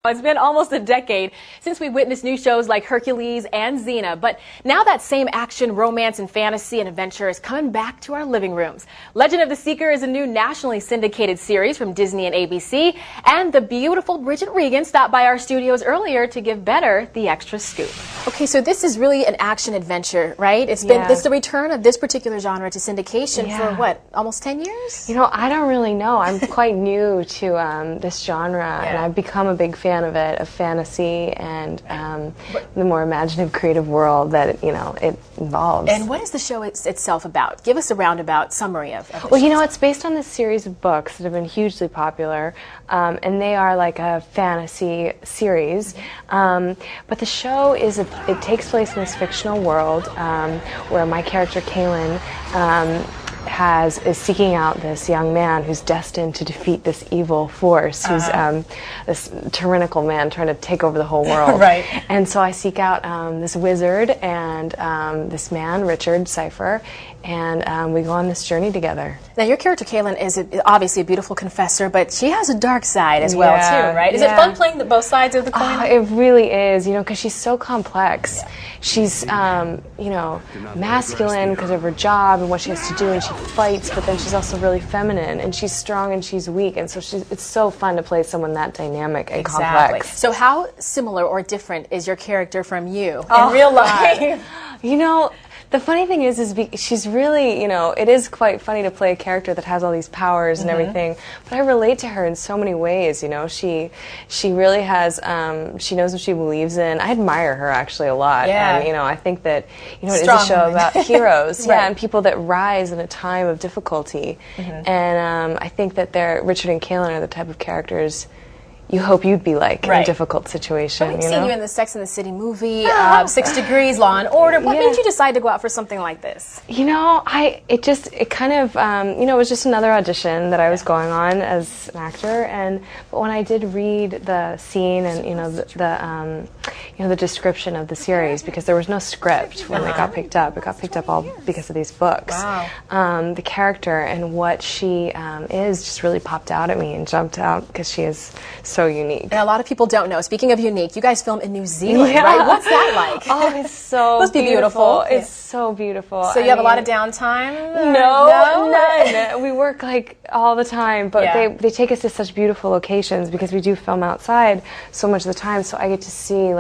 It's been almost a decade since we witnessed new shows like Hercules and Xena, but now that same action, romance, and fantasy and adventure is coming back to our living rooms. Legend of the Seeker is a new nationally syndicated series from Disney and ABC, and the beautiful Bridget Regan stopped by our studios earlier to give Better the extra scoop. Okay, so this is really an action adventure, right? It's the return of this particular genre to syndication for what, almost 10 years? You know, I don't really know. I'm quite new to this genre, and I've become a big fan of it, of fantasy and the more imaginative, creative world that it involves. And what is the show itself about? Give us a roundabout summary of it. Well, you know, it's based on this series of books that have been hugely popular, and they are like a fantasy series. But the show it takes place in this fictional world where my character Kaylin is seeking out this young man who's destined to defeat this evil force, who's this tyrannical man trying to take over the whole world. Right. And so I seek out this wizard and this man, Richard Cypher, and we go on this journey together. Now, your character, Kaylin, is obviously a beautiful confessor, but she has a dark side as well, too, right? Is it fun playing both sides of the coin? It really is, because she's so complex. She's, masculine because of her job and what she has to do, and she fights, but then she's also really feminine, and she's strong and she's weak, and so it's so fun to play someone that dynamic and complex. So how similar or different is your character from you in real life? The funny thing is she's really, it is quite funny to play a character that has all these powers and everything, but I relate to her in so many ways, She really has, she knows what she believes in. I admire her actually a lot. Yeah. And, I think that, it is a show about heroes, Right. and people that rise in a time of difficulty. And I think that Richard and Kaylin are the type of characters you hope you'd be like in a difficult situation. We've seen you in the Sex and the City movie, 6 Degrees, Law and Order. What made you decide to go out for something like this? It was just another audition that I was going on as an actor, but when I did read the scene and the description of the series, because there was no script when it got picked up all because of these books. Wow. The character and what she is just really popped out at me and jumped out because she is so unique. And a lot of people don't know. Speaking of unique, you guys film in New Zealand, right? What's that like? Oh, it's so must be beautiful. It's so beautiful. So you have a lot of downtime? No, none. We work like all the time, but they take us to such beautiful locations because we do film outside so much of the time. So I get to see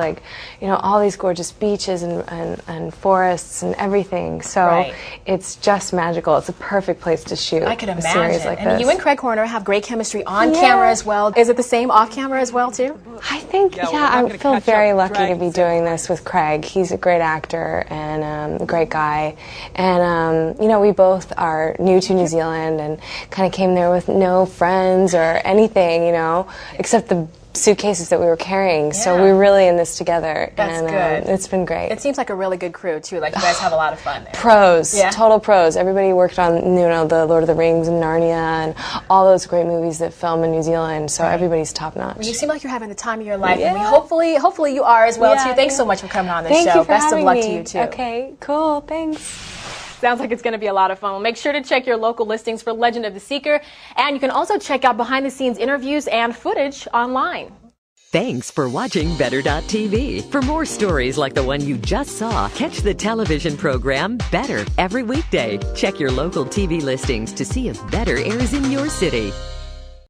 all these gorgeous beaches and forests and everything. So it's just magical. It's a perfect place to shoot. I can imagine. A series like this. You and Craig Horner have great chemistry on camera as well. Is it the same off camera as well too? I think, I feel very lucky to be doing this with Craig. He's a great actor and a great guy. And, we both are new to New Zealand and kind of came there with no friends or anything, except the suitcases that we were carrying. So we're really in this together. That's good. It's been great. It seems like a really good crew too. Like you guys have a lot of fun there. Pros. Total pros. Everybody worked on, the Lord of the Rings and Narnia and all those great movies that film in New Zealand. So everybody's top notch. Well, you seem like you're having the time of your life. And hopefully you are as well too. Thanks so much for coming on this show. Thank you for Best having of luck me. to you too. Okay, cool. Thanks. Sounds like it's going to be a lot of fun. Well, make sure to check your local listings for Legend of the Seeker. And you can also check out behind-the-scenes interviews and footage online. Thanks for watching Better.tv. For more stories like the one you just saw, catch the television program Better every weekday. Check your local TV listings to see if Better airs in your city.